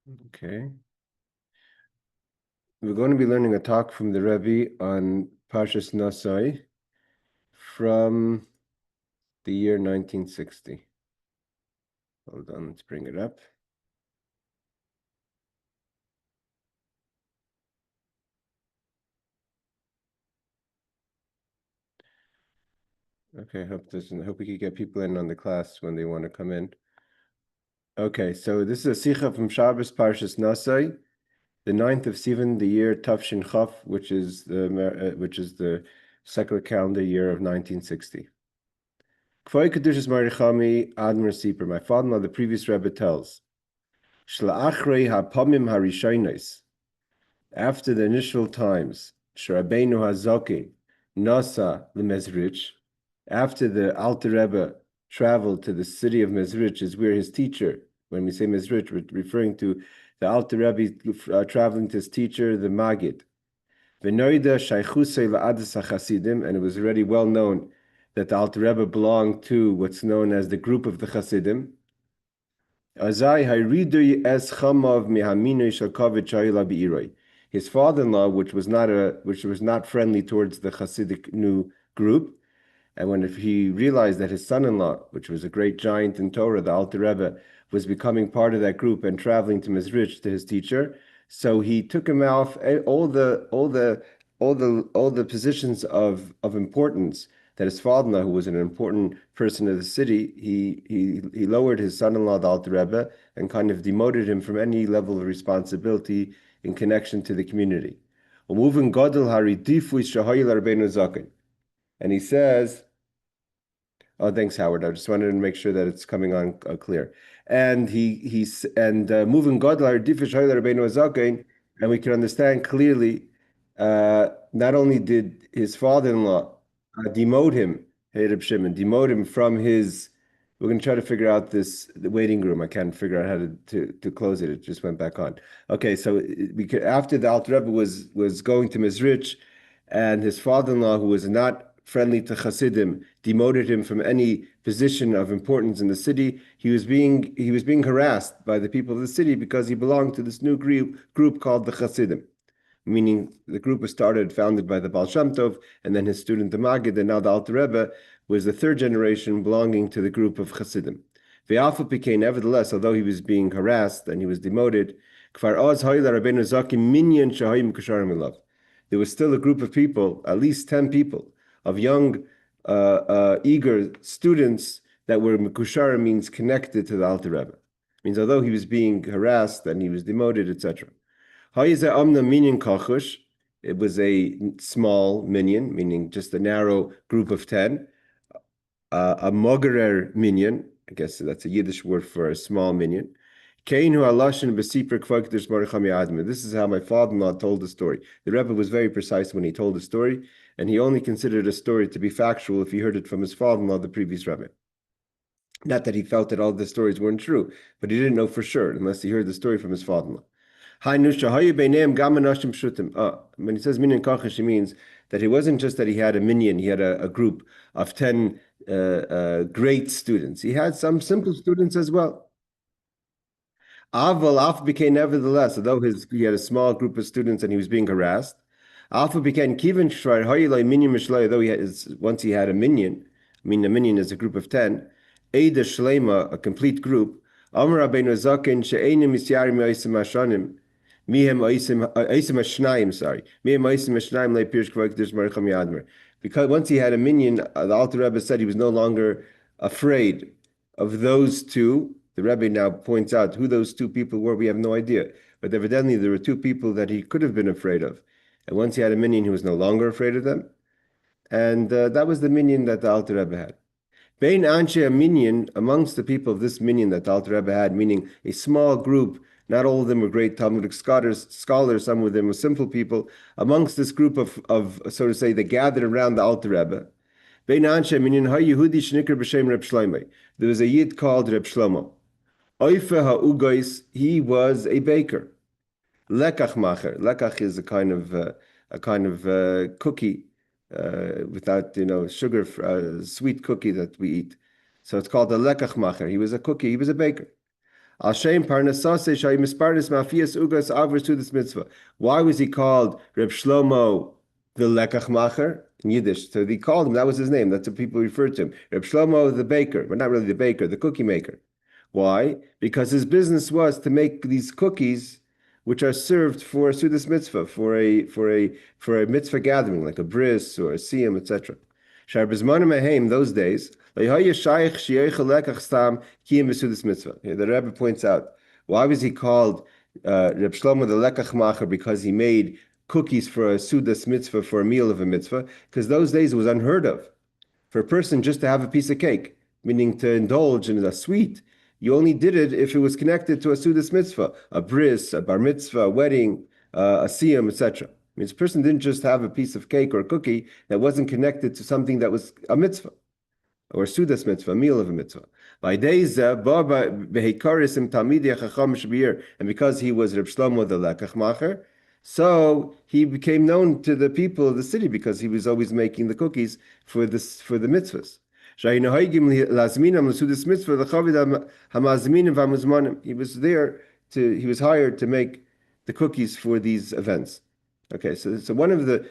Okay. We're going to be learning a talk from the Rebbe on Parshas Naso from the year 1960. Hold on, let's bring it up. Okay, I hope we can get people in on the class when they want to come in. Okay, so this is a Sicha from Shabbos Parshas Naso, the 9th of Sivan, the year Tafshin Chaf, which is the secular calendar year of 1960. My father-in-law, the previous Rebbe, tells, after the initial times, Sherabeinu Hazokin Nasa Lemezrich, after the Alter Rebbe traveled to the city of Mezrich, is where his teacher, when we say Mezrich, we're referring to the Alter Rebbe traveling to his teacher, the Magid. V'noida Shaychusei La'adis HaChasidim, and it was already well known that the Alter Rebbe belonged to what's known as the group of the Chasidim. Azai Hayridui Es Chamav Mihaminu Shalkovich Hayla Beiroi. His father-in-law, which was not friendly towards the Hasidic new group, and when he realized that his son-in-law, which was a great giant in Torah, the Alter Rebbe, was becoming part of that group and traveling to Mezrich to his teacher, so he took him off all the positions of importance that his father-in-law, who was an important person of the city, he lowered his son-in-law, the Alter Rebbe, and kind of demoted him from any level of responsibility in connection to the community. And he says, oh, thanks, Howard. I just wanted to make sure that it's coming on clear. And moving Godlar Difish Hoyler Rabbeinu Azaken, and we can understand clearly. Not only did his father-in-law demote him, Reb Shimon, demote him from his. We're going to try to figure out the waiting room. I can't figure out how to close it. It just went back on. Okay, so after the Alter Rebbe was going to Mezrich, and his father-in-law, who was not friendly to Hasidim, demoted him from any position of importance in the city. He was being harassed by the people of the city because he belonged to this new group called the Hasidim, meaning the group was founded by the Baal Shem Tov, and then his student the Magid, and now the Alter Rebbe was the third generation belonging to the group of Hasidim. Ve'afa became, nevertheless, although he was being harassed and he was demoted, there was still a group of people, at least 10 people, of young, eager students that were Mekushara, means connected to the Alter Rebbe. Means although he was being harassed and he was demoted, etc. It was a small minyan, meaning just a narrow group of 10. A mogerer minyan, I guess that's a Yiddish word for a small minyan. This is how my father-in-law told the story. The Rebbe was very precise when he told the story, and he only considered a story to be factual if he heard it from his father-in-law, the previous Rebbe. Not that he felt that all the stories weren't true, but he didn't know for sure unless he heard the story from his father-in-law. When he says minyan kachish, he means that it wasn't just that he had a minyan, he had a group of 10 great students. He had some simple students as well. Alpha became, nevertheless, although he had a small group of students and he was being harassed, Alpha became Kivin Shrar Hoyilai Minyan Mishlai, though once he had a minyan, I mean a minyan is a group of 10, Eida Sheleimah, a complete group, Amar Rabbeinu Zaken She'enim Misyarim Yoisim Hashanim, Mihem Oisim Hashnayim, Mihem Oisim Hashnayim Le Pirsh Kvakdish Maricham Yadmer. Because once he had a minyan, the Alter Rebbe said he was no longer afraid of those two. The Rebbe now points out who those two people were. We have no idea. But evidently there were two people that he could have been afraid of. And once he had a minyan, he was no longer afraid of them. And that was the minyan that the Alter Rebbe had. Bein Anshe, a minyan, amongst the people of this minyan that the Alter Rebbe had, meaning a small group, not all of them were great Talmudic scholars, some of them were simple people. Amongst this group of so to say, they gathered around the Alter Rebbe. Bein Anshe, minyan, ha Yehudi shnikr b'shem Reb Sheleimah. There was a Yid called Reb Shlomo. Oife ha'ugais, he was a baker. Lekach macher. Lekach is a kind of cookie without sugar, sweet cookie that we eat. So it's called a lekach macher. He was a cookie. He was a baker. Al Shem Parnasase Shay Misparnis Mafias Ugas Avers to this mitzvah. Why was he called Reb Shlomo the Lekach Macher in Yiddish? So they called him, that was his name. That's what people referred to him. Reb Shlomo the baker, but not really the baker, the cookie maker. Why? Because his business was to make these cookies which are served for a Sudas mitzvah, for a mitzvah gathering, like a bris or a siyam, etc. Those days, the Rebbe points out, why was he called Reb Shlomo the Lekach Macher? Because he made cookies for a Sudas mitzvah, for a meal of a mitzvah, because those days it was unheard of for a person just to have a piece of cake, meaning to indulge in a sweet. You only did it if it was connected to a Sudas mitzvah, a bris, a bar mitzvah, a wedding, a siyam, etc. Means a person didn't just have a piece of cake or a cookie that wasn't connected to something that was a mitzvah, or a Sudas mitzvah, a meal of a mitzvah. And because he was Reb Shlomo the Lekach Macher, so he became known to the people of the city because he was always making the cookies for the mitzvahs. He was there he was hired to make the cookies for these events. Okay, so one of the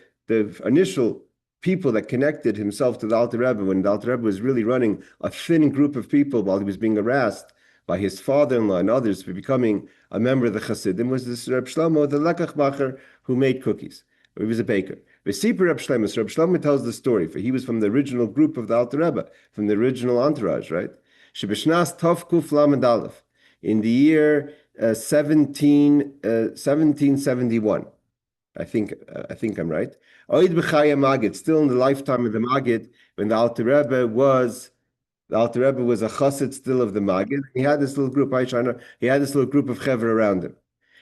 initial people that connected himself to the Alter Rebbe when the Alter Rebbe was really running a thin group of people while he was being harassed by his father-in-law and others for becoming a member of the Hasidim, was this Reb Shlomo, the Lekach Macher, who made cookies. He was a baker. V'sipur Reb Shlomo. So Reb Shlomo tells the story, for he was from the original group of the Alter Rebbe, from the original entourage, right? Shebishnas Tov Kuf Lamed Aleph, in the year 1771. I think I'm right. Oid b'chaya Magid, still in the lifetime of the Magid, when the Alter Rebbe was a chassid still of the Magid. He had this little group, he had this little group of chaver around him.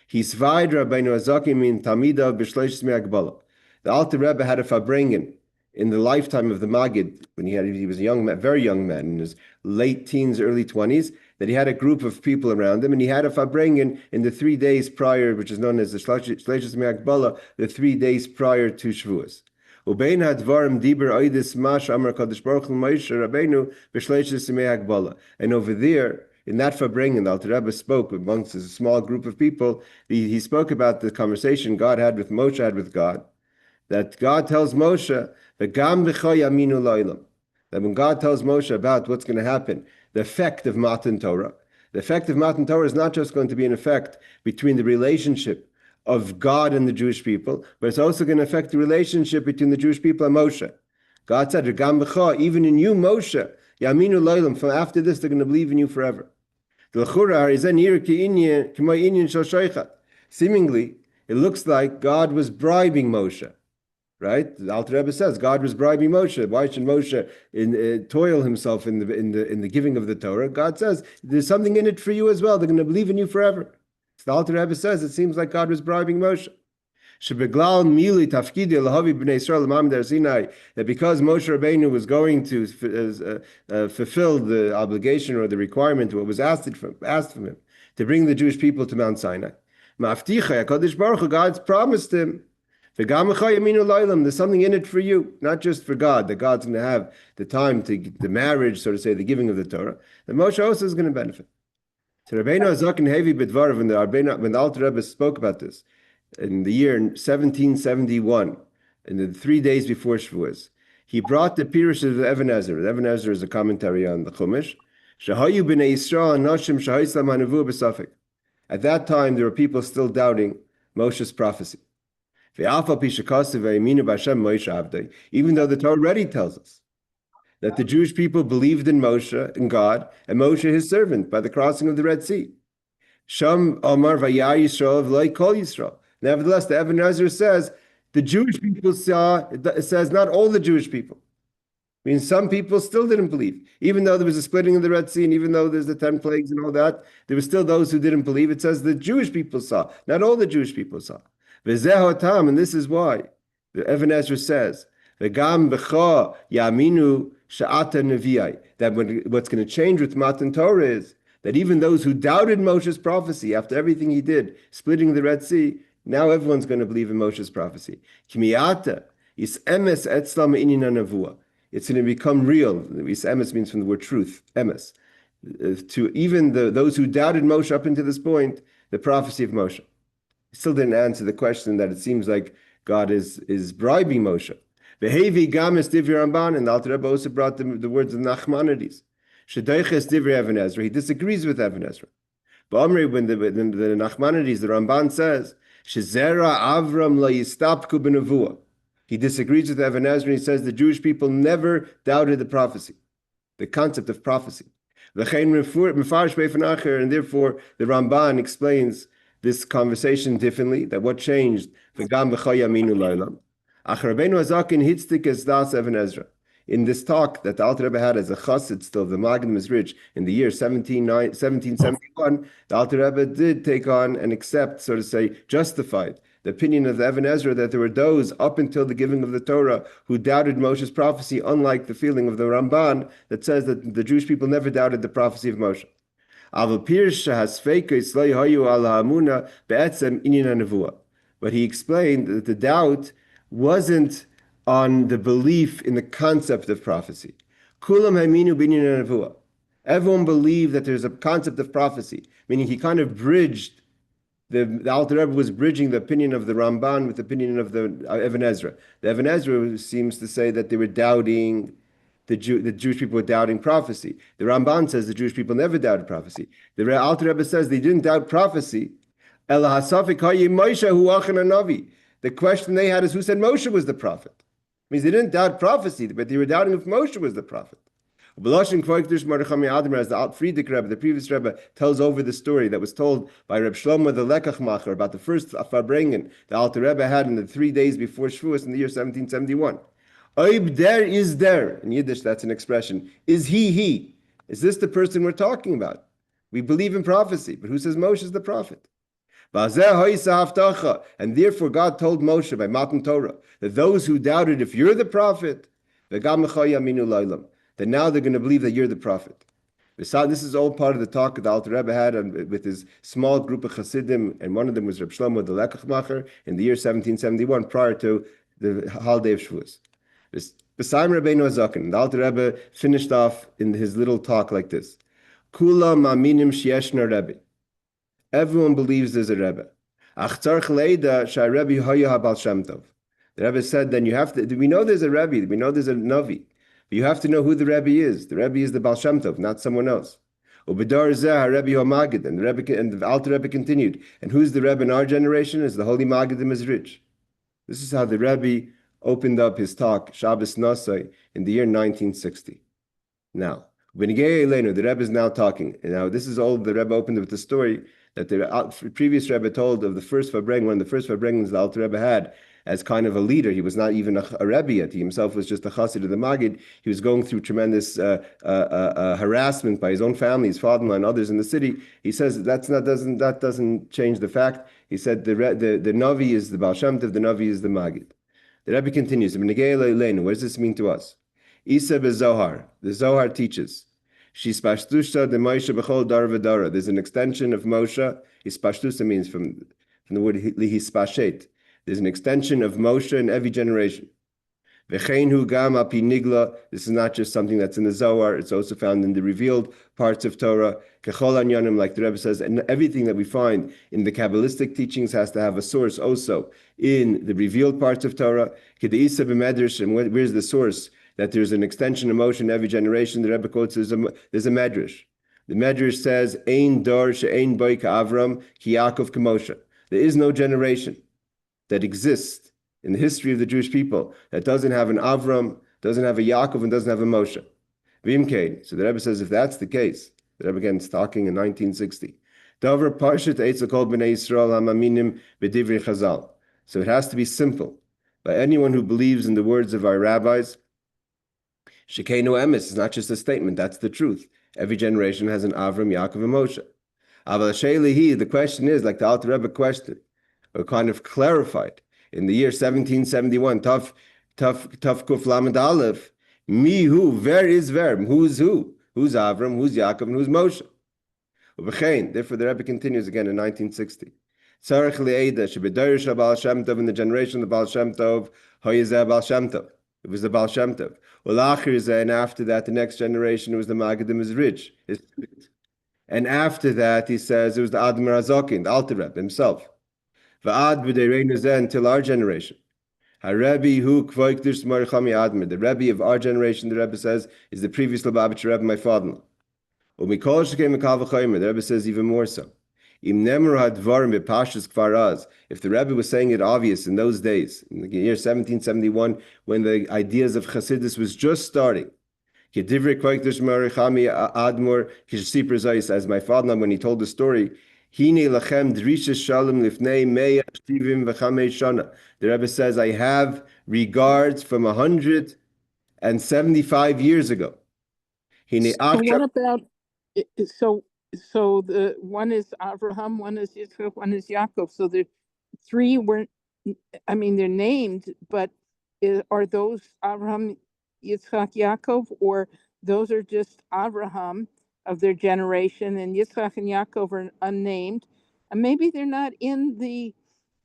He's Svaid Rabbeinu Azakim in Tamida b'shleishis me'agbala. The Alter Rebbe had a Farbrengen in the lifetime of the Magid, when he was a young man, very young man, in his late teens, early 20s, that he had a group of people around him, and he had a Farbrengen in the 3 days prior, which is known as the Shleishis Me'agbala, the 3 days prior to Shavuos. Ubein hadvarim diber oidis mash amar kadosh baruch hu Moshe Rabbeinu b'shleishis me'agbala. And over there, in that Farbrengen, the Alter Rebbe spoke amongst a small group of people. He spoke about the conversation God had with Moshe, had with God, that God tells Moshe, "V'gam b'cha yaminu lo'olam," that when God tells Moshe about what's going to happen, the effect of Matan Torah, the effect of Matan Torah is not just going to be an effect between the relationship of God and the Jewish people, but it's also going to affect the relationship between the Jewish people and Moshe. God said, "V'gam b'cha," even in you, Moshe, yaminu lo'olam, from after this they're going to believe in you forever. Seemingly, it looks like God was bribing Moshe. Right? The Alter Rebbe says God was bribing Moshe. Why should Moshe toil himself in the giving of the Torah? God says there's something in it for you as well. They're going to believe in you forever. So the Alter Rebbe says it seems like God was bribing Moshe. That because Moshe Rabbeinu was going to fulfill the obligation or the requirement, what was asked from him, to bring the Jewish people to Mount Sinai. God's promised him. There's something in it for you, not just for God, that God's going to have the time to the marriage, so to say, the giving of the Torah, that Moshe also is going to benefit. So Rabbeinu Azakin Hevi B'dvarav, when the Alter Rebbe spoke about this in the year 1771, in the 3 days before Shavuos, he brought the Pirush of the Even Ezer. The Even Ezer is a commentary on the Chumash. Shahayu b'nei Yisrael nashim shahaysam hanavu b'safek. At that time, there were people still doubting Moshe's prophecy. Even though the Torah already tells us that the Jewish people believed in Moshe, in God, and Moshe his servant by the crossing of the Red Sea. Nevertheless, the Even Ezer says the Jewish people saw, it says not all the Jewish people. I mean, some people still didn't believe. Even though there was a splitting of the Red Sea, and even though there's the 10 plagues and all that, there were still those who didn't believe. It says the Jewish people saw, not all the Jewish people saw. And this is why the Even Ezer says, "V'gam b'cha yaminu she'ata nevi'ai," that what's going to change with Matan Torah is that even those who doubted Moshe's prophecy after everything he did, splitting the Red Sea, now everyone's going to believe in Moshe's prophecy. K'miyata is emes etzlam inyan nevuah. It's going to become real. Is emes means from the word truth, emes. to even those who doubted Moshe up until this point, the prophecy of Moshe. He still didn't answer the question that it seems like God is bribing Moshe. Vehevi gamis divri Ramban, and the Alter Rebbe also brought the words of Nachmanides. Shedeiches divri Even Ezra. He disagrees with Even Ezra. But when the Nachmanides, the Ramban says, Shezera Avram la yistapku b'nevuah. He disagrees with Even Ezra, and he says the Jewish people never doubted the prophecy, the concept of prophecy. And therefore the Ramban explains this conversation differently, that what changed, in this talk that the Alter Rebbe had as a chassid still, the Magen is rich, in the year 1771, the Alter Rebbe did take on and accept, so to say, justified the opinion of the Even Ezra that there were those up until the giving of the Torah who doubted Moshe's prophecy, unlike the feeling of the Ramban that says that the Jewish people never doubted the prophecy of Moshe. But he explained that the doubt wasn't on the belief in the concept of prophecy. Everyone believed that there's a concept of prophecy, meaning he kind of bridged, the Alter Rebbe was bridging the opinion of the Ramban with the opinion of the Even Ezra. The Even Ezra seems to say that they were doubting, the Jewish people were doubting prophecy. The Ramban says the Jewish people never doubted prophecy. The Alter Rebbe says they didn't doubt prophecy. The question they had is who said Moshe was the prophet? It means they didn't doubt prophecy, but they were doubting if Moshe was the prophet. As the Friedrich Rebbe, the previous Rebbe, tells over the story that was told by Reb Shlomo the Lekachmacher about the first Farbrengen the Alter Rebbe had in the 3 days before Shavuos in the year 1771. Oib der is der. In Yiddish, that's an expression. Is he? Is this the person we're talking about? We believe in prophecy, but who says Moshe is the prophet? And therefore God told Moshe by Matan Torah that those who doubted if you're the prophet, that now they're going to believe that you're the prophet. This is all part of the talk that the Alter Rebbe had with his small group of Hasidim, and one of them was Reb Shlomo the Lekachmacher in the year 1771, prior to the holiday of Shavuos. The Alter Rebbe finished off in his little talk like this: Kula ma'aminim sheyeshna Rebbe. Everyone believes there's a Rebbe. The Rebbe said, then you have to, we know there's a Rebbe, we know there's a Navi, but you have to know who the Rebbe is. The Rebbe is the Baal Shem Tov, not someone else. And the Alter Rebbe continued, and who's the Rebbe in our generation? Is the Holy Magadim is rich. This is how the Rebbe opened up his talk, Parshas Naso, in the year 1960. Now, the Rebbe is now talking. And now this is all the Rebbe opened with the story that the previous Rebbe told of the first Farbrengen, one of the first Farbrengens the Alter Rebbe had as kind of a leader. He was not even a Rebbe yet. He himself was just a chassid of the Magid. He was going through tremendous harassment by his own family, his father-in-law, and others in the city. He says that doesn't change the fact. He said the Navi is the Baal Shem Tov, the Navi is the Magid. The Rebbe continues, what does this mean to us? Isa beZohar, the Zohar teaches, there's an extension of Moshe. Hispashtusa means from the word lihispashet. There's an extension of Moshe in every generation. This is not just something that's in the Zohar, it's also found in the revealed parts of Torah. Like the Rebbe says, and everything that we find in the Kabbalistic teachings has to have a source also in the revealed parts of Torah. And where's the source? That there's an extension of Moshe in every generation. The Rebbe quotes there's a medrash. The medrash says, "Ein dor she'ein boi ka'Avram ki Yaakov k'Moshe." There is no generation that exists in the history of the Jewish people that doesn't have an Avram, doesn't have a Yaakov, and doesn't have a Moshe. V'imkein. So the Rebbe says, if that's the case, the Rebbe again is talking in 1960. Davar parshat eitz l'kol b'nei Yisrael ha'maminim b'divrei Chazal. So it has to be simple by anyone who believes in the words of our rabbis. Shekeinu emes is not just a statement, that's the truth. Every generation has an Avram, Yaakov, and Moshe. Aval Sheleimah, the question is, like the Alter Rebbe question, or kind of clarified, in the year 1771, Taf Kuf Lamed Aleph, mi hu, ver is ver, who's who? Who's Avram, who's Yaakov, and who's Moshe? Therefore the Rebbe continues again in 1960. Tzarech le'eda, shebedorish Baal Shem Tov, in the generation of the Baal Shem Tov, hoyezeh Baal Shem Tov. It was the Baal Shem Tov. And after that, the next generation, it was the Magadim Mizrich, his student. And after that, he says it was the Admir Azokin, the Alter Rebbe himself. Until our generation. The Rebbe of our generation, the Rebbe says, is the previous Lubavitcher Rebbe, my father-in-law. The Rebbe says even more so. If the Rebbe was saying it obvious in those days, in the year 1771, when the ideas of Chassidus was just starting, as my father, when he told the story, the Rebbe says, I have regards from 175 years ago. So what about, so the one is Abraham, one is Yitzchak, one is Yaakov. So the three weren't, I mean, they're named, but are those Abraham, Yitzchak, Yaakov, or those are just Abraham of their generation, and Yitzchak and Yaakov are unnamed? And maybe they're not in the,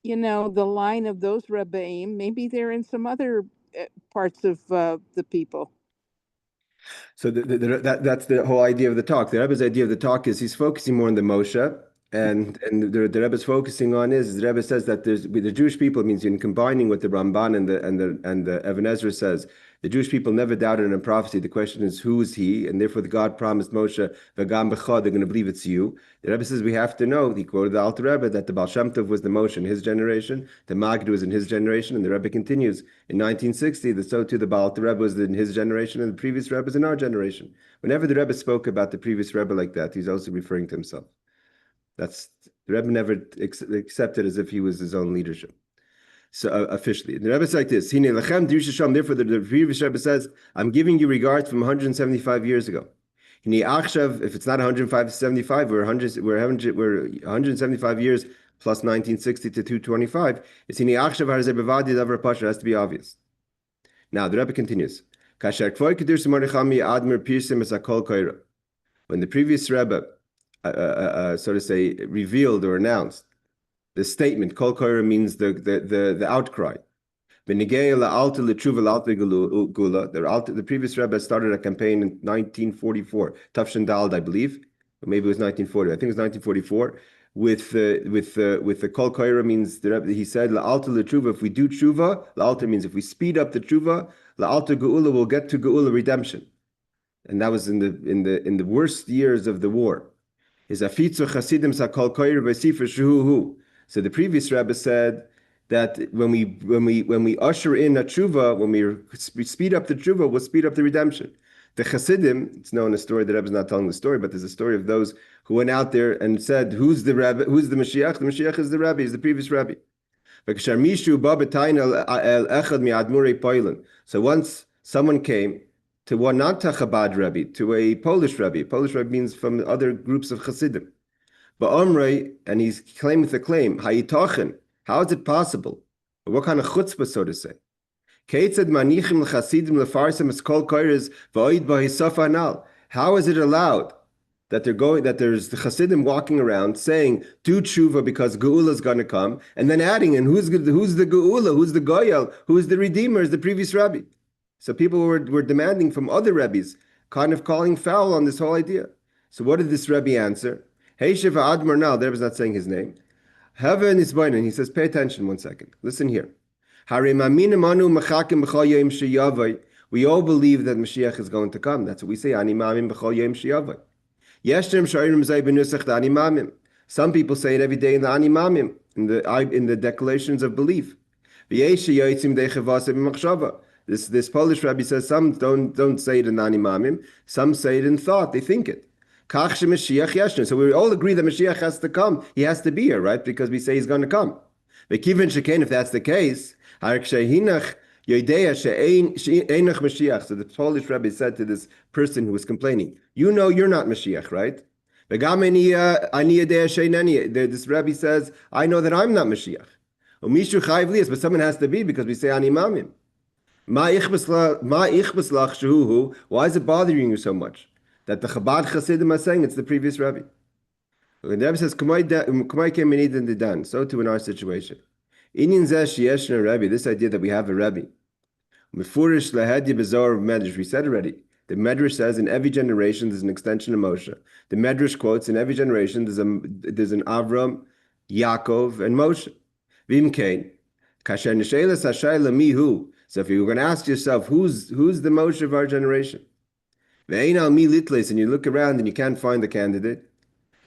the line of those Rebbeim. Maybe they're in some other parts of the people. So that's the whole idea of the talk. The Rebbe's idea of the talk is he's focusing more on the Moshe, and the Rebbe's focusing on is the Rebbe says that with the Jewish people, it means in combining what the Ramban and the Even Ezra says, the Jewish people never doubted in a prophecy. The question is, who is he? And therefore, God promised Moshe, V'gam b'cha, they're going to believe it's you. The Rebbe says we have to know, he quoted the Alter Rebbe, that the Baal Shem Tov was the Moshe in his generation, the Magid was in his generation, and the Rebbe continues in 1960, that so too the Baal Rebbe was in his generation, and the previous Rebbe is in our generation. Whenever the Rebbe spoke about the previous Rebbe like that, he's also referring to himself. The Rebbe never accepted as if he was his own leadership. So officially, the Rebbe says like this: therefore, the previous Rebbe says, "I'm giving you regards from 175 years ago." If it's not 175, we're 175 years plus 1960 to 225. It's it has to be obvious. Now the Rebbe continues. When the previous Rebbe, so to say, revealed or announced the statement, Kol Koira means the outcry. The previous Rebbe started a campaign in 1944, Tafshin Dald, I believe, or maybe it was 1940. I think it was 1944. With the Kol Koira means the Rebbe, he said La'alta L'Tshuva. If we do Tshuva, La'alta means if we speed up the Tshuva, La'alta Geula will get to Geula redemption, and that was in the worst years of the war. Is Afitzu Chasidim Sa Kol Koira V'Sifer Shuhu. So the previous Rebbe said that when we usher in a tshuva, when we speed up the tshuva, we'll speed up the redemption. The Chassidim, it's known a story, the Rebbe's not telling the story, but there's a story of those who went out there and said, who's the Rebbe, who's the Mashiach? The Mashiach is the Rebbe, he's the previous Rebbe. So once someone came to one, not to Chabad Rebbe, to a Polish Rebbe. Polish Rebbe means from other groups of Chassidim. But Omrei, and he's claiming the claim, Hayitochen, how is it possible? Or what kind of chutzpah, so to say? How is it allowed that there's the Chassidim walking around saying, do tshuva because Geula is going to come, and then adding in, who's the Geula, who's the Goyal, who's the Redeemer, is the previous Rebbe. So people were demanding from other Rebbes, kind of calling foul on this whole idea. So what did this Rebbe answer? Hey Shiva Admar now, the Rebbe is not saying his name. Heaven is boining. He says, pay attention 1 second. Listen here. We all believe that Mashiach is going to come. That's what we say. Some people say it every day in the Animamim, in the declarations of belief. This Polish Rebbe says some don't say it in the Animamim, some say it in thought, they think it. So we all agree that Mashiach has to come. He has to be here, right? Because we say he's going to come. If that's the case, so the Polish Rebbe said to this person who was complaining, you know you're not Mashiach, right? This Rebbe says, I know that I'm not Mashiach. But someone has to be because we say Animamim. Why is it bothering you so much that the Chabad Chassidim are saying it's the previous Rebbe? When the Rebbe says, so too in our situation. This idea that we have a Rebbe, Mefurish lahadya bezor medrash. We said already. The Medrash says in every generation there's an extension of Moshe. The Medrash quotes in every generation there's an Avram, Yaakov, and Moshe. Vim kain, kasher nishelas hashayla mihu. So if you're going to ask yourself, who's the Moshe of our generation? Ve'ein al mi litles, and you look around and you can't find the candidate.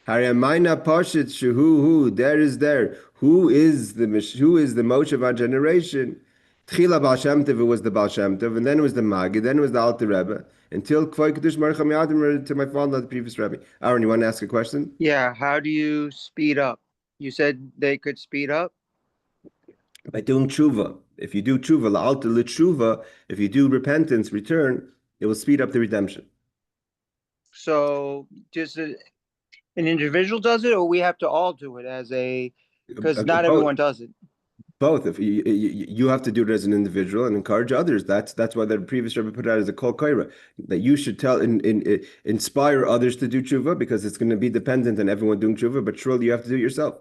Haramayna pashit shuhu, there is there. Who is the Moshe of our generation? Tchila Baal Shem Tov, it was the Baal Shem Tov, and then it was the Magi, then it was the Alter Rebbe, until Kvoi Kedush Baruch HaMiyadim, to my father, the previous Rebbe. Aaron, you want to ask a question? Yeah, how do you speed up? You said they could speed up? By doing tshuva. If you do tshuva, la'alta l'tshuva, if you do repentance, return, it will speed up the redemption. So just an individual does it, or we have to all do it as a, because not everyone does it. Both. If you have to do it as an individual and encourage others. That's why the previous Rebbe put out as a kol kaira, that you should inspire others to do tshuva, because it's going to be dependent on everyone doing tshuva, but surely you have to do it yourself.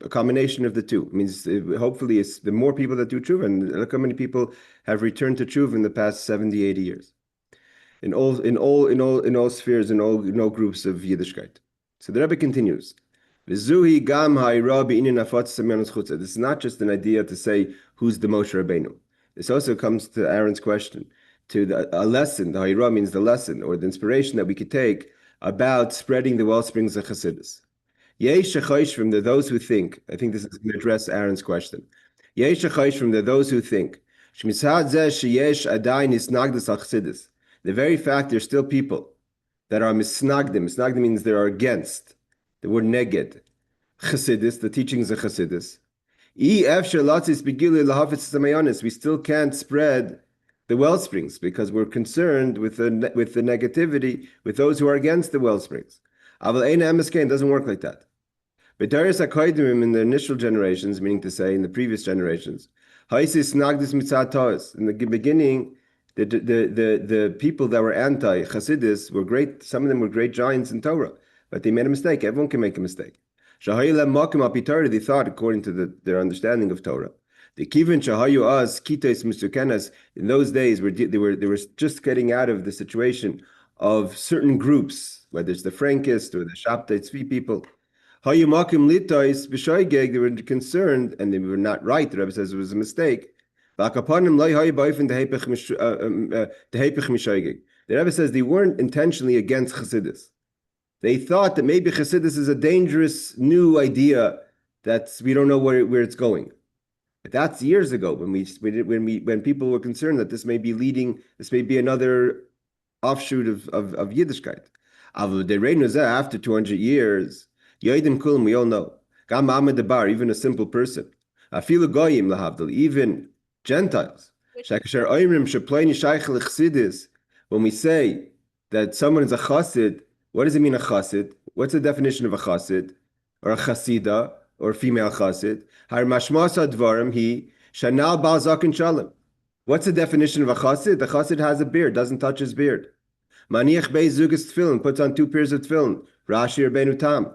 A combination of the two. It means hopefully it's the more people that do tshuva, and look how many people have returned to tshuva in the past 70, 80 years. In all spheres, in all groups of Yiddishkeit. So the Rebbe continues. This is not just an idea to say who's the Moshe Rabbeinu. This also comes to Aaron's question, to a lesson. The Ha'ira means the lesson or the inspiration that we could take about spreading the wellsprings of Chassidus. Yesh from the those who think. I think this is going to address Aaron's question. Yesh from the those who think. The very fact there's still people that are misnagdim. Misnagdim means they are against. The word neged. Chassidus, the teachings of Chassidus. We still can't spread the wellsprings because we're concerned with the negativity, with those who are against the wellsprings. It doesn't work like that. But Darius HaKoidim in the initial generations, meaning to say in the previous generations, in the beginning, the people that were anti-Chassidus were great. Some of them were great giants in Torah, but they made a mistake. Everyone can make a mistake. They thought, according to their understanding of Torah, the kivin shahayu az kites musukenas. In those days, they were just getting out of the situation of certain groups, whether it's the Frankists or the Shabtai Tzvi people. They were concerned, and they were not right. The Rebbe says it was a mistake. The Rebbe says they weren't intentionally against Chassidus. They thought that maybe Chassidus is a dangerous new idea that we don't know where it's going. But that's years ago when people were concerned that this may be another offshoot of Yiddishkeit. After 200 years, we all know, even a simple person, even Gentiles, when we say that someone is a chassid, what does it mean a chassid? What's the definition of a chassid? Or a chasida, or female chassid? What's the definition of a chassid? The chassid has a beard, doesn't touch his beard. Maniach bezugas tefillin, puts on 2 pairs of tefillin. Rashi Rabbeinu Tam.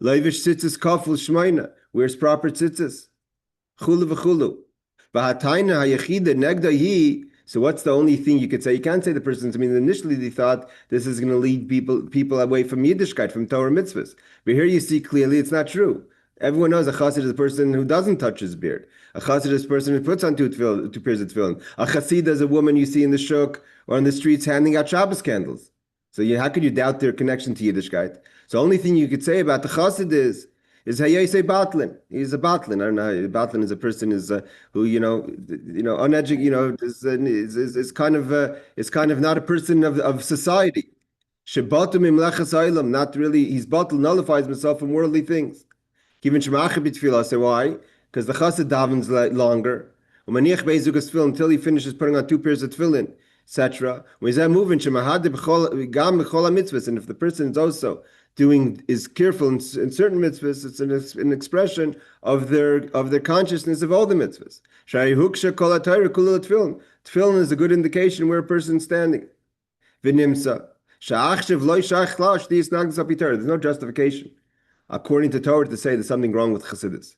Leivish tzitzis kaful shmeina, wears proper tzitzis. Chulu v'chulu. V'hatayna hayachida negda hi. So what's the only thing you could say? You can't say the person's. I mean, initially they thought this is going to lead people away from Yiddishkeit, from Torah mitzvahs. But here you see clearly it's not true. Everyone knows a chassid is a person who doesn't touch his beard. A chassid is a person who puts on 2 pairs of tefillin. A chassid is a woman you see in the shuk or on the streets handing out Shabbos candles. So how could you doubt their connection to Yiddishkeit? So the only thing you could say about the chassid is hayesei batlin. He's a batlin. I don't know. Batlin is a person who uneducated. Is kind of not a person of society. Shebatum imlechas olam. Not really. He's batlin, nullifies himself from worldly things. Given shemachah b'tefillah. Say why? Because the chassid davens longer. Umaniach beizugas tefillin until he finishes putting on 2 pairs of tefillin, etc. And if the person is also is careful in certain mitzvahs, it's an expression of their consciousness of all the mitzvahs. Tefillin is a good indication where a person is standing. There's no justification. according to Torah, to say there's something wrong with Chassidus.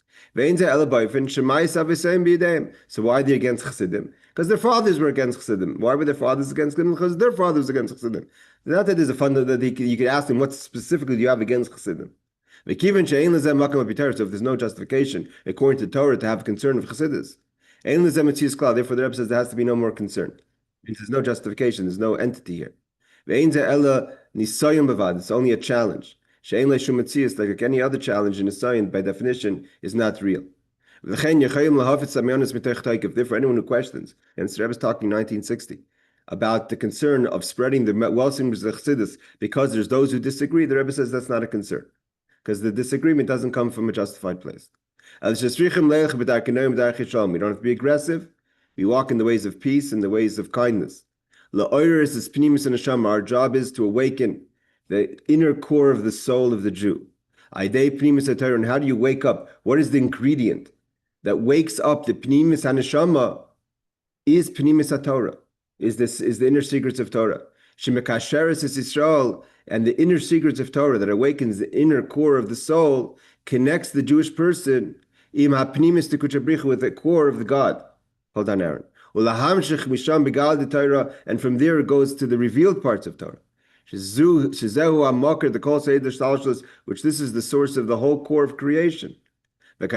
So why are they against Chassidim? Because their fathers were against Chassidim. Why were their fathers against Chassidim? Because their fathers were against Chassidim. Not that there's a fund that you could ask them, what specifically do you have against Chassidim? So if there's no justification, according to Torah, to have a concern of Chassidus, therefore the Rebbe says there has to be no more concern. There's no justification, there's no entity here. It's only a challenge. Like any other challenge in a science, by definition, is not real. Therefore, anyone who questions, and the Rebbe is talking 1960, about the concern of spreading the well-singers of Chassidus because there's those who disagree, the Rebbe says that's not a concern, because the disagreement doesn't come from a justified place. We don't have to be aggressive. We walk in the ways of peace and the ways of kindness. Our job is to awaken the inner core of the soul of the Jew. And how do you wake up? What is the ingredient that wakes up the pnimis haneshama? Is pnimis haTorah? Is the inner secrets of Torah? Shemekasheres is Israel, and the inner secrets of Torah that awakens the inner core of the soul connects the Jewish person with the core of the God. Hold on, Aaron. And from there it goes to the revealed parts of Torah. Which this is the source of the whole core of creation. And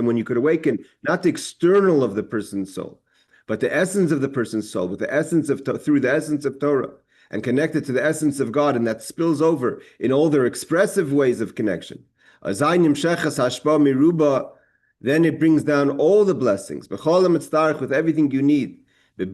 when you could awaken not the external of the person's soul, but the essence of the person's soul, with the essence of through the essence of Torah, and connect it to the essence of God, and that spills over in all their expressive ways of connection. Then it brings down all the blessings, with everything you need, in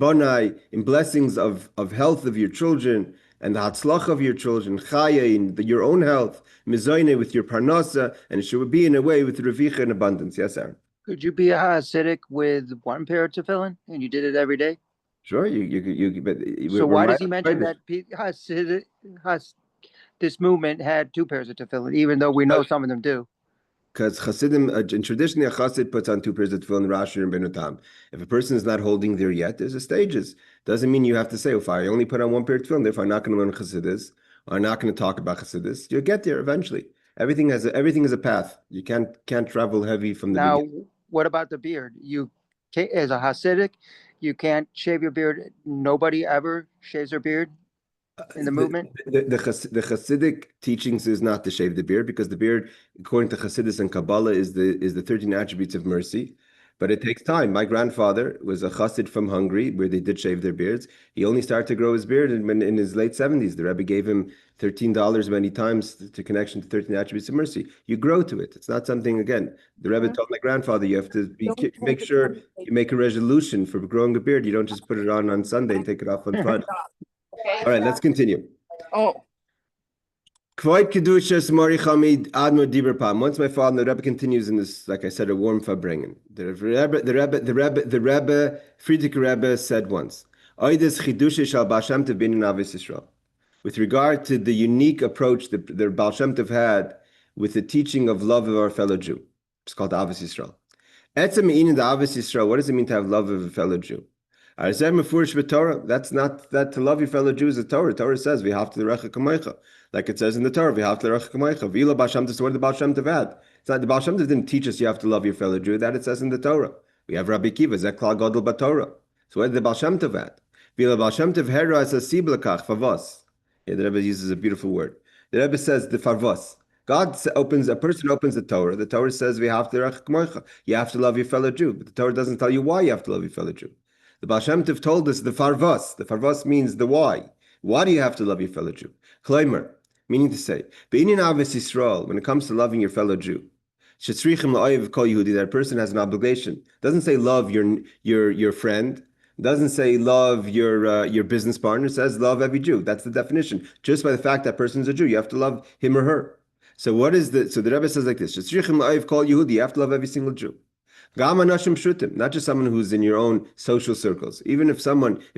blessings of health of your children, and the hatzlach of your children, in your own health, mizoyne with your parnasa, and it should be in a way with revicha and abundance. Yes, Aaron? Could you be a Hasidic with one pair of tefillin, and you did it every day? Sure, so why does he mention that Hasidic, this movement had two pairs of tefillin, even though we know some of them do? Because Hasidim, in traditionally, a Hasid puts on two pairs of tefillin, Rashi and Benutam. If a person is not holding there yet, there's a stages. Doesn't mean you have to say, if I only put on one pair of tefillin, therefore I'm not going to learn Hasidus, or I'm not going to talk about Hasidus. You'll get there eventually. Everything is a path. You can't travel heavy from the beginning. Now, what about the beard? You, as a Hasidic, you can't shave your beard. Nobody ever shaves their beard in the movement. The Hasidic teachings is not to shave the beard, because the beard, according to Hasidus and Kabbalah, is the 13 attributes of mercy. But it takes time. My grandfather was a Hasid from Hungary, where they did shave their beards. He only started to grow his beard in his late 70s. The Rebbe gave him $13 many times to connection to 13 attributes of mercy. You grow to it. It's not something, again, the Rebbe told my grandfather, you have to make sure you make a resolution for growing a beard. You don't just put it on Sunday and take it off on Friday. All right, let's continue. Once my father, the Rebbe continues in this, like I said, a warm Farbrengen. The Rebbe, Friedrich Rebbe said once, with regard to the unique approach that the Baal Shem Tov had with the teaching of love of our fellow Jew. It's called Avos Yisrael. What does it mean to have love of a fellow Jew? That's not that to love your fellow Jews is Torah. Torah says we have to l'recha kamocha, like it says in the Torah we have to l'recha kamocha. V'ila Baal Shem Tov, what did the Baal Shem Tov had? It's not the Baal Shem Tov didn't teach us you have to love your fellow Jew. That it says in the Torah. We have Rabbi Kiva Zeklal Gadol B'Torah. So what did the Baal Shem Tov had? V'ila Baal Shem Tov hera as a siblakach favos. Yeah, the Rebbe uses a beautiful word. The Rebbe says the farvos. A person opens the Torah. The Torah says we have to l'recha kamocha. You have to love your fellow Jew, but the Torah doesn't tell you why you have to love your fellow Jew. The Baal Shem Tov told us the farvas. The farvas means the why. Why do you have to love your fellow Jew? Chleimer, meaning to say, be'inin avos Yisrael, when it comes to loving your fellow Jew, shetzrichim la'oyev kol Yehudi, that person has an obligation. Doesn't say love your friend. Doesn't say love your business partner. It says love every Jew. That's the definition. Just by the fact that person is a Jew, you have to love him or her. So the Rebbe says like this: shetzrichim la'oyev kol Yehudi. You have to love every single Jew. Not just someone who's in your own social circles. Even if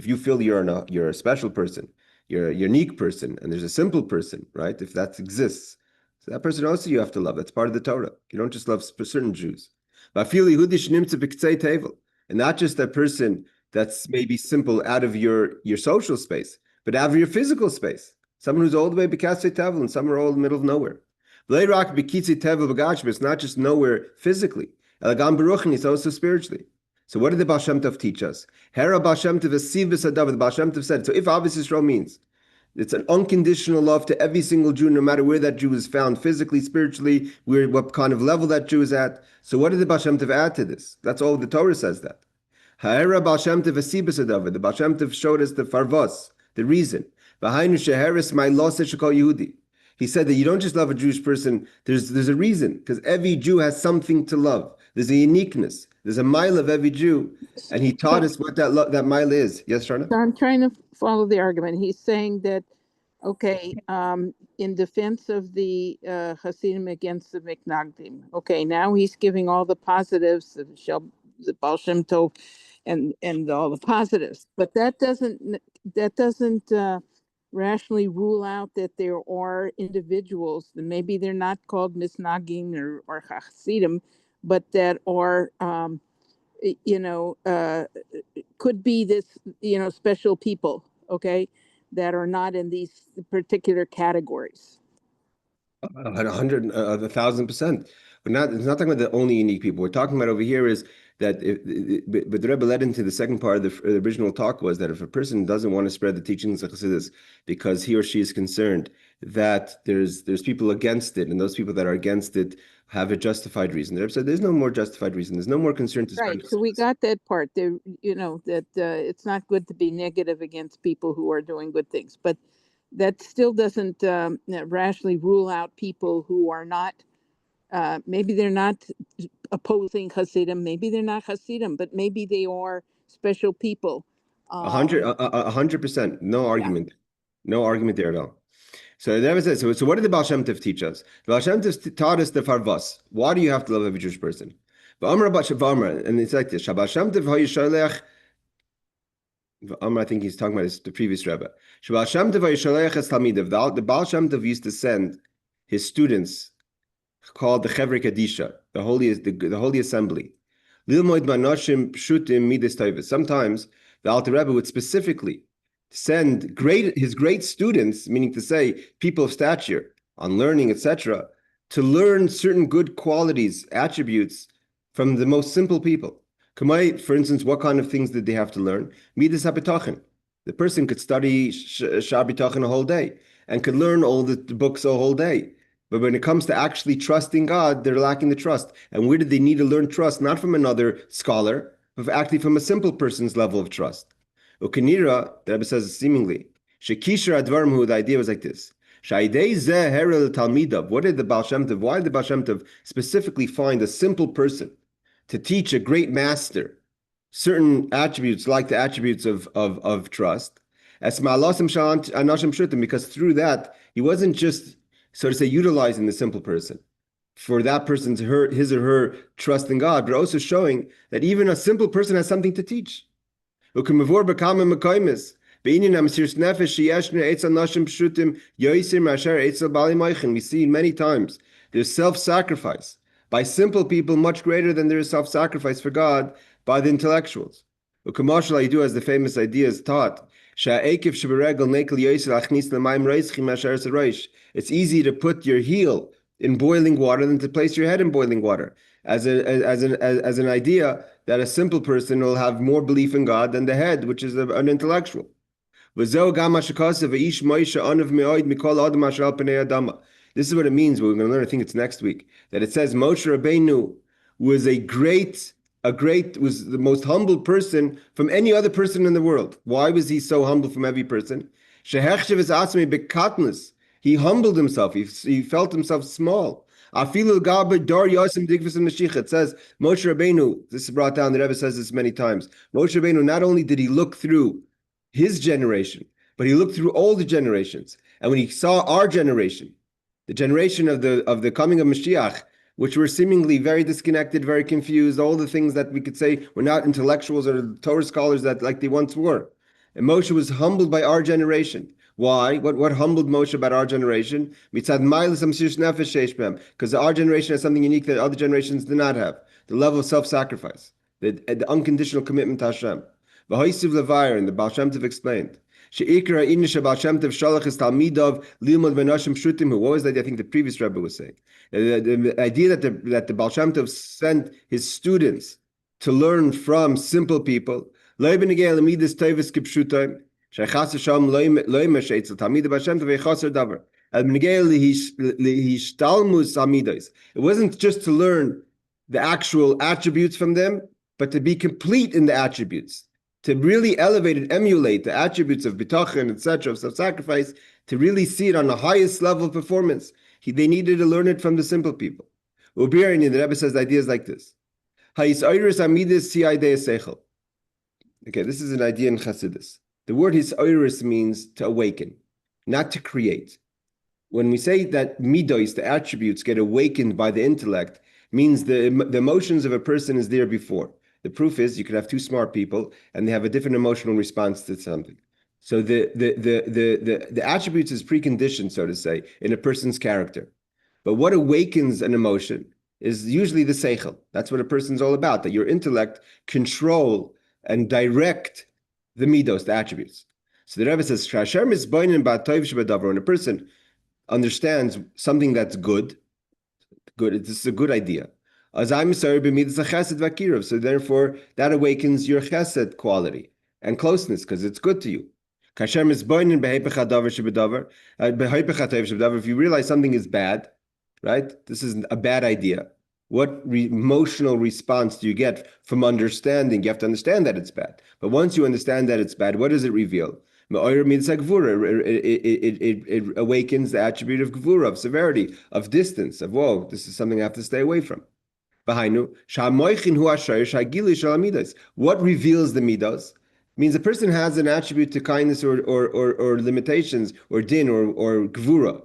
you feel you're a special person, you're a unique person, and there's a simple person, right? If that exists, so that person also you have to love. That's part of the Torah. You don't just love certain Jews. And not just that person that's maybe simple out of your social space, but out of your physical space. Someone who's all the way B'Kasei Tavel, and some are all in the middle of nowhere. It's not just nowhere physically. It's also spiritually. So what did the Baal Shem Tov teach us? The Baal Shem Tov said, so if Ahavas Yisrael means it's an unconditional love to every single Jew, no matter where that Jew is found, physically, spiritually, what kind of level that Jew is at. So what did the Baal Shem Tov add to this? That's all the Torah says that. The Baal Shem Tov showed us the farvos, the reason. He said that you don't just love a Jewish person, there's a reason, because every Jew has something to love. There's a uniqueness. There's a mile of every Jew. And he taught us what that mile is. Yes, Sharna? So I'm trying to follow the argument. He's saying that, okay, in defense of the Hasidim against the Miknagdim, okay, now he's giving all the positives, the Baal Shem Tov, and all the positives. But that doesn't rationally rule out that there are individuals, maybe they're not called Misnagim or Hasidim, but that are, could be this, special people, okay, that are not in these particular categories. 1,000%. It's not talking about the only unique people. We're talking about over here is that, but the Rebbe led into the second part of the original talk was that if a person doesn't want to spread the teachings of Chassidus because he or she is concerned that there's people against it, and those people that are against it have a justified reason. The Rebbe said there's no more justified reason. There's no more concern to spread. Right. So we got that part there. That it's not good to be negative against people who are doing good things, but that still doesn't rationally rule out people who are not. Maybe they're not opposing Hasidim. Maybe they're not Hasidim, but maybe they are special people. 100%. No argument. No argument there at all. So the Rebbe says, so what did the Baal Shem Tov teach us? The Baal Shem Tov taught us the farvos. Why do you have to love every Jewish person? And it's like this. I think he's talking about the previous Rebbe. The Baal Shem Tov used to send his students, called the Chevre Kadisha, the Holy Assembly. Sometimes the Alter Rebbe would specifically send his great students, meaning to say people of stature, on learning, etc., to learn certain good qualities, attributes from the most simple people. For instance, what kind of things did they have to learn? Midas HaBitachon. The person could study Shar Bitachon a whole day and could learn all the books a whole day. But when it comes to actually trusting God, they're lacking the trust. And where did they need to learn trust? Not from another scholar, but actually from a simple person's level of trust. Ukenira, the Rebbe says seemingly, Shekisher Advarmhu, the idea was like this. What did the Baal Shem Tov, why did the Baal Shem Tov specifically find a simple person to teach a great master certain attributes, like the attributes of trust? Because through that, he wasn't just, so to say, utilizing the simple person for that person's his or her trust in God, but also showing that even a simple person has something to teach. We see many times there's self-sacrifice by simple people much greater than there is self-sacrifice for God by the intellectuals. As the famous idea is taught, it's easy to put your heel in boiling water than to place your head in boiling water. As an idea that a simple person will have more belief in God than the head, which is an intellectual. This is what it means, but we're going to learn, I think it's next week, that it says Moshe Rabbeinu was was the most humble person from any other person in the world. Why was he so humble from every person? He humbled himself. He felt himself small. It says Moshe Rabbeinu, this is brought down, the Rebbe says this many times. Moshe Rabbeinu, not only did he look through his generation, but he looked through all the generations. And when he saw our generation, the generation of the coming of Mashiach, which were seemingly very disconnected, very confused, all the things that we could say were not intellectuals or Torah scholars that like they once were. And Moshe was humbled by our generation. Why? What humbled Moshe about our generation? Because our generation has something unique that other generations did not have. The level of self-sacrifice, the unconditional commitment to Hashem. And the Baal Shem Tov explained, She'ikra inisha Baal Shem Tov shalach es talmidav lilmod v'nashim shutim. What was that? I think the previous Rebbe was saying. The idea that the Baal Shem Tov sent his students to learn from simple people. Lo b'negei l'midas toivos kipshutim. Sheichas Hashem lo yimesheitzel talmidav Baal Shem Tov v'chaser davar. Al b'negei lihishtalmus amidos. It wasn't just to learn the actual attributes from them, but to be complete in the attributes, to really elevate and emulate the attributes of bitachon, etc., of self-sacrifice, to really see it on the highest level of performance. They needed to learn it from the simple people. Ubirani, the Rebbe says ideas like this. Okay, this is an idea in Chassidus. The word hisoiris means to awaken, not to create. When we say that midos, the attributes, get awakened by the intellect, means the emotions of a person is there before. The proof is you could have two smart people and they have a different emotional response to something. So the attributes is preconditioned, so to say, in a person's character. But what awakens an emotion is usually the seichel. That's what a person's all about, that your intellect control and direct the midos, the attributes. So the Rebbe says, when a person understands something that's good, this is a good idea. So therefore, that awakens your chesed quality and closeness because it's good to you. If you realize something is bad, right? This is a bad idea. What emotional response do you get from understanding? You have to understand that it's bad. But once you understand that it's bad, what does it reveal? It awakens the attribute of gvura, of severity, of distance, of whoa, this is something I have to stay away from. What reveals the midos? Means a person has an attribute to kindness or limitations or din or gvura.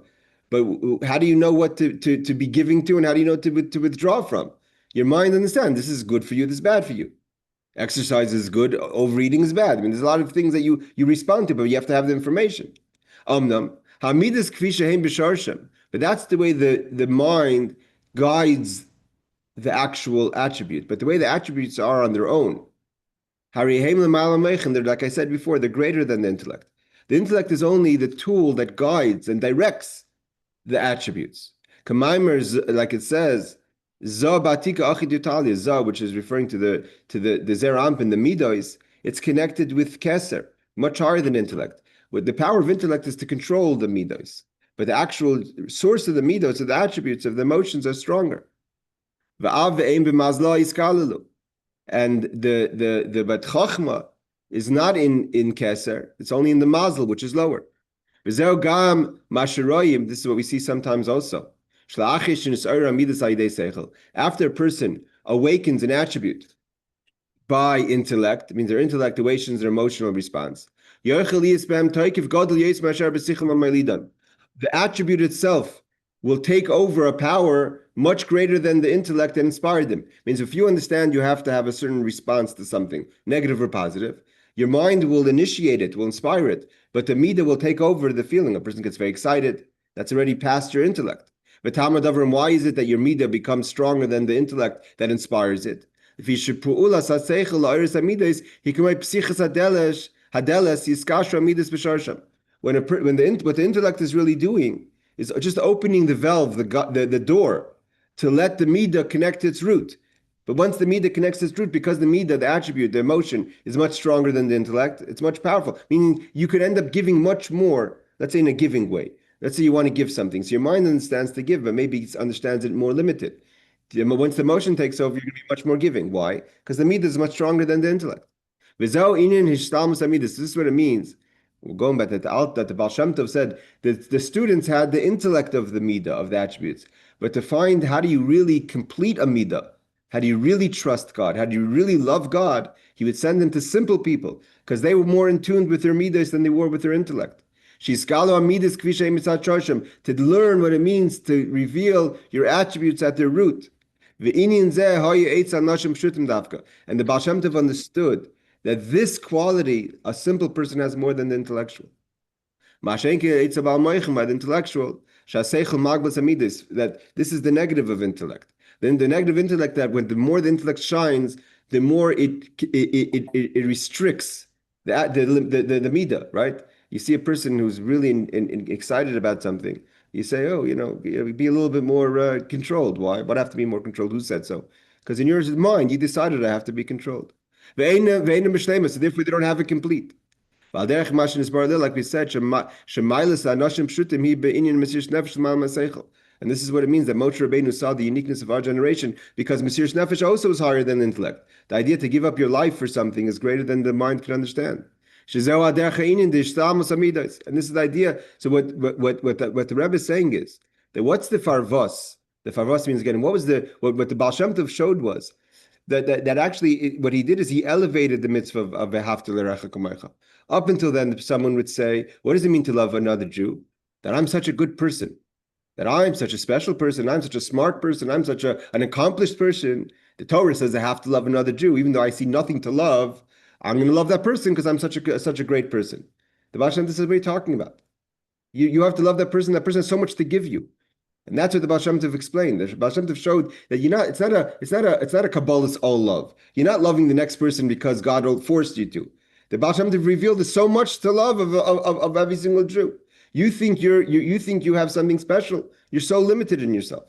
But how do you know what to be giving to, and how do you know to withdraw from? Your mind understands this is good for you, this is bad for you. Exercise is good, overeating is bad. I mean, there's a lot of things that you respond to, but you have to have the information. But that's the way the mind guides the actual attribute. But the way the attributes are on their own, they're, like I said before, they're greater than the intellect. The intellect is only the tool that guides and directs the attributes. Like it says, Za batika achid yutalia, Za, which is referring to the zeramp and the midos, it's connected with keser, much higher than intellect. With the power of intellect is to control the midos, but the actual source of the midos, of the attributes of the emotions, are stronger. And the bat chachma is not in keser; it's only in the mazel, which is lower. This is what we see sometimes also. After a person awakens an attribute by intellect, it means their intellect awakens their emotional response. The attribute itself will take over a power much greater than the intellect that inspired them. It means if you understand you have to have a certain response to something, negative or positive, your mind will initiate it, will inspire it, but the midah will take over the feeling. A person gets very excited. That's already past your intellect. But why is it that your midah becomes stronger than the intellect that inspires it? If he should what the intellect is really doing is just opening the valve, the door, to let the midah connect its root. But once the midah connects its root, because the midah, the attribute, the emotion, is much stronger than the intellect, it's much powerful. Meaning you could end up giving much more, let's say in a giving way. Let's say you want to give something. So your mind understands to give, but maybe it understands it more limited. Once the emotion takes over, you're going to be much more giving. Why? Because the midah is much stronger than the intellect. This is what it means. We're going back that the Baal Shem Tov said that the students had the intellect of the midah, of the attributes. But to find how do you really complete a midah, how do you really trust God, how do you really love God, he would send them to simple people because they were more in tune with their midas than they were with their intellect. To learn what it means to reveal your attributes at their root. And the Baal Shem Tov understood that this quality a simple person has more than the intellectual. By the intellectual, that this is the negative of intellect. Then the negative intellect, that when the more the intellect shines, the more it restricts the midah, right? You see a person who's really excited about something. You say, oh, be a little bit more controlled. Why? But I have to be more controlled. Who said so? Because in your mind, you decided I have to be controlled. So therefore, they don't have it complete. Like we said, and this is what it means that Moshe Rabbeinu saw the uniqueness of our generation because Mesiras Nefesh also is higher than intellect. The idea to give up your life for something is greater than the mind can understand. And this is the idea. So what the Rebbe is saying is that what's the farvos? The farvos means again, what the Baal Shem Tov showed was that actually what he did is he elevated the mitzvah of Ve'ahavta l'recha kamocha. Up until then, someone would say, what does it mean to love another Jew? That I'm such a good person, that I'm such a special person, I'm such a smart person, I'm such an accomplished person. The Torah says I have to love another Jew, even though I see nothing to love. I'm going to love that person because I'm such a great person. The Baal Shem Tov says, what are you talking about? You have to love that person. That person has so much to give you. And that's what the Baal Shem Tov explained. The Baal Shem Tov showed that it's not a Kabbalist all love. You're not loving the next person because God forced you to. The Baal Shem Tov revealed there's so much to love of every single Jew. You think you have something special. You're so limited in yourself.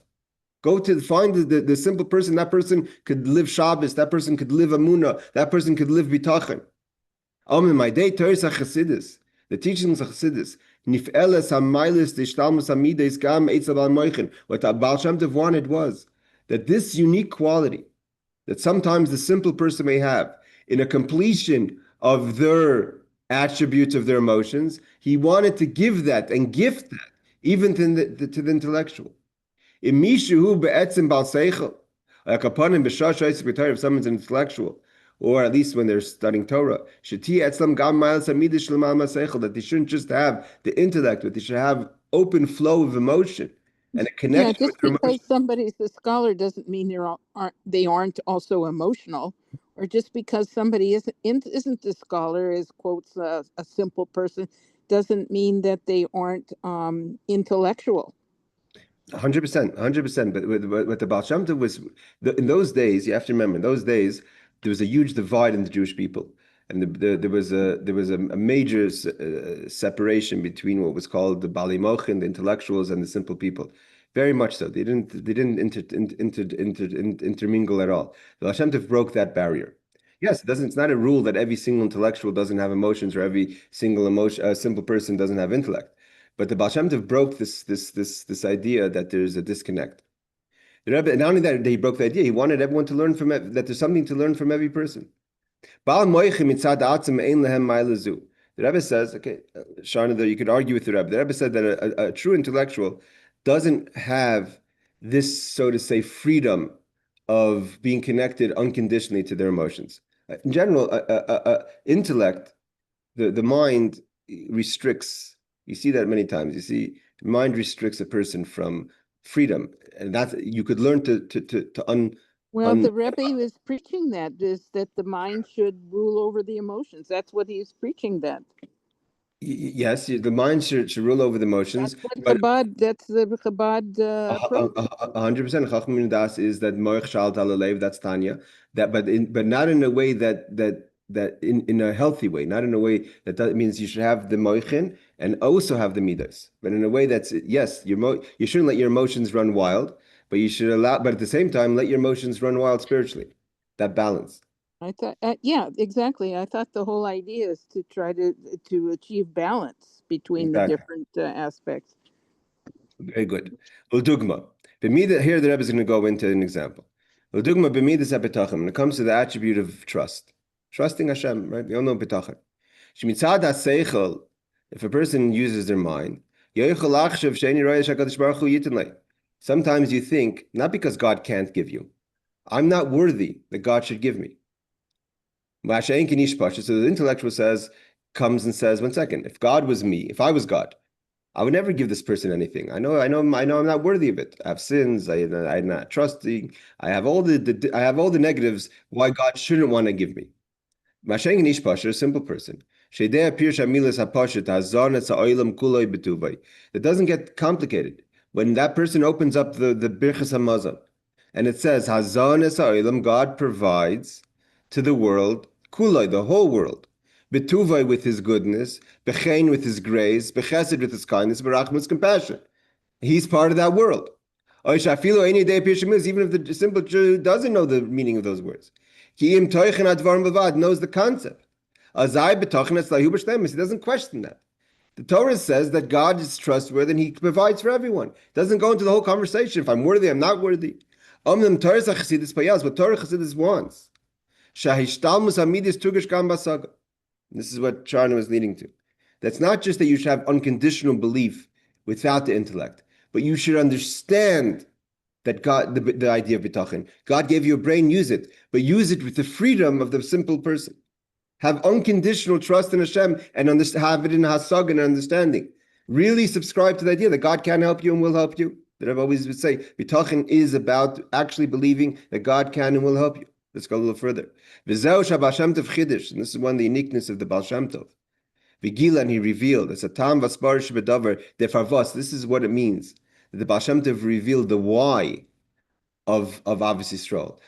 Go to find the simple person. That person could live Shabbos. That person could live Amunah. That person could live Bitachon. In my day, Torah Chassidus, the teachings of Chassidus, Nif'eles hamaylis d'ishtalmus hamides gam eitzel bal moichin. What the Baal Shem Tov wanted was that this unique quality that sometimes the simple person may have in a completion of their attributes of their emotions, he wanted to give that and gift that even to the intellectual. Imishuhu be'etzim bal seichel, like upon him b'shah shayis if someone's an intellectual, or at least when they're studying Torah, that they shouldn't just have the intellect, but they should have open flow of emotion and a connection. Yeah, just because somebody's a scholar doesn't mean they aren't also emotional, or just because somebody isn't a scholar, is quotes a simple person, doesn't mean that they aren't intellectual. 100%. But what the Baal Shem Tov was in those days, you have to remember, in those days there was a huge divide in the Jewish people, and there was a major separation between what was called the Baalei Mochin, the intellectuals, and the simple people. Very much so. They didn't intermingle at all. The Baal Shem Tov broke that barrier. Yes, it's not a rule that every single intellectual doesn't have emotions, or every single simple person doesn't have intellect. But the Baal Shem Tov broke this idea that there's a disconnect. The Rebbe, not only that he broke the idea, he wanted everyone to learn that there's something to learn from every person. The Rebbe says, okay, Shana, you could argue with the Rebbe. The Rebbe said that a true intellectual doesn't have this, so to say, freedom of being connected unconditionally to their emotions. In general, intellect, the mind restricts. You see that many times. You see, the mind restricts a person from freedom, and that you could learn Well, the Rebbe is preaching that the mind should rule over the emotions. That's what he's preaching. That. Yes, the mind should rule over the emotions. That's the Chabad approach. 100%. Chacham Das is that Moich Shal Talalev. That's Tanya. But not in a way that in a healthy way, not in a way that means you should have the moichin and also have the midas, but in a way that's, yes, you shouldn't let your emotions run wild, but you should but at the same time let your emotions run wild spiritually. That balance. I thought, yeah, exactly. I thought the whole idea is to try to achieve balance between the different aspects. Very good. L'dugma. Here the Rebbe is going to go into an example. L'dugma b'midas ha'betachim. When it comes to the attribute of trust. Trusting Hashem, right? We all know bitachon. If a person uses their mind, sometimes you think, not because God can't give you, I'm not worthy that God should give me. So the intellectual comes and says, 1 second, if God was me, if I was God, I would never give this person anything. I know I'm not worthy of it. I have sins. I'm not trusting. I have all the negatives why God shouldn't want to give me. A simple person. That doesn't get complicated. When that person opens up the Birchas HaMazon, and it says, God provides to the world, kulai, the whole world. Betuvai with his goodness, Bechein with his grace, Bechesed with his kindness, Berachim with his compassion. He's part of that world. Even if the simple Jew doesn't know the meaning of those words. He knows the concept. He doesn't question that. The Torah says that God is trustworthy and He provides for everyone. It doesn't go into the whole conversation. If I'm worthy, I'm not worthy. What Torah Chassidus wants. This is what Charna was leading to. That's not just that you should have unconditional belief without the intellect, but you should understand that God, the idea of bitachon. God gave you a brain, use it, but use it with the freedom of the simple person. Have unconditional trust in Hashem and have it in hasag and understanding. Really subscribe to the idea that God can help you and will help you. That I've always would say, bitachon is about actually believing that God can and will help you. Let's go a little further. And this is one of the uniqueness of the Baal Shem Tov. Vigilan, he revealed, it's a tam vaspar shebedavar de farvos. This is what it means. The Baal Shem Tov revealed the why of Avos Yisrael.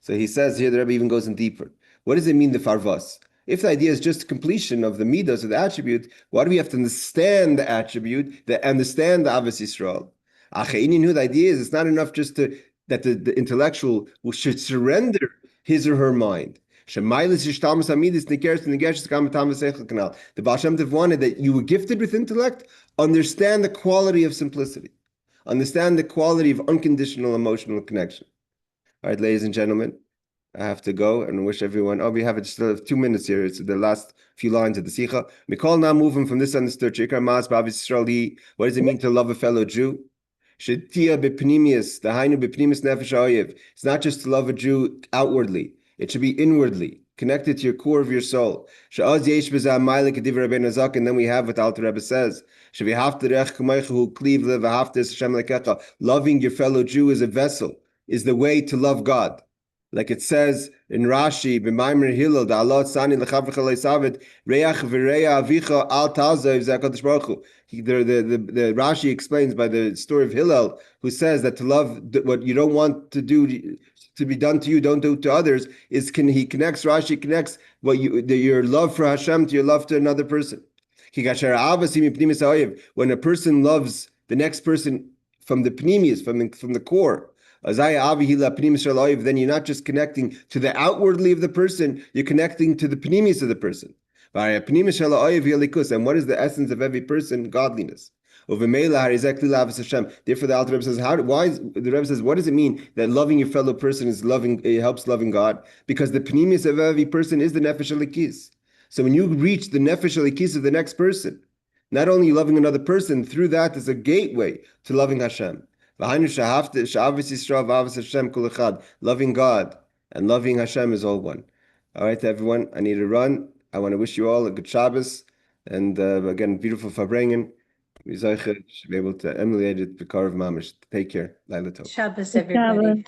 So he says here, the Rebbe even goes in deeper. What does it mean, the farvos? If the idea is just completion of the midos or the attribute, why do we have to understand the attribute, understand the Avos Yisrael? The idea is it's not enough just that the intellectual should surrender his or her mind. The Baal Shem Tov wanted that you were gifted with intellect, understand the quality of simplicity, understand the quality of unconditional emotional connection. All right, ladies and gentlemen, I have to go and wish everyone. We have still have 2 minutes here. It's the last few lines of the Sicha. Mikol now moving from this understood. What does it mean to love a fellow Jew? It's not just to love a Jew outwardly. It should be inwardly, connected to your core of your soul. And then we have what the Alter Rebbe says. Loving your fellow Jew as a vessel is the way to love God. Like it says in Rashi, the Rashi explains by the story of Hillel, who says that to love what you don't want to do to be done to you, don't do to others. Rashi connects your love for Hashem to your love to another person. When a person loves the next person from the pnimius, from the core, then you're not just connecting to the outwardly of the person, you're connecting to the pnimius of the person. And what is the essence of every person? Godliness. Therefore, the Alter Rebbe says, the Rebbe says, what does it mean that loving your fellow person is helps loving God? Because the pnimius of every person is the nefesh elikis. So when you reach the nefesh elikis of the next person, not only loving another person, through that is a gateway to loving Hashem. Loving God and loving Hashem is all one. All right, everyone, I need to run. I want to wish you all a good Shabbos, and again, beautiful Farbrengen. We should be able to emulate it, B'kar of Mamish. Take care. Laila Tov. Shabbos, everybody.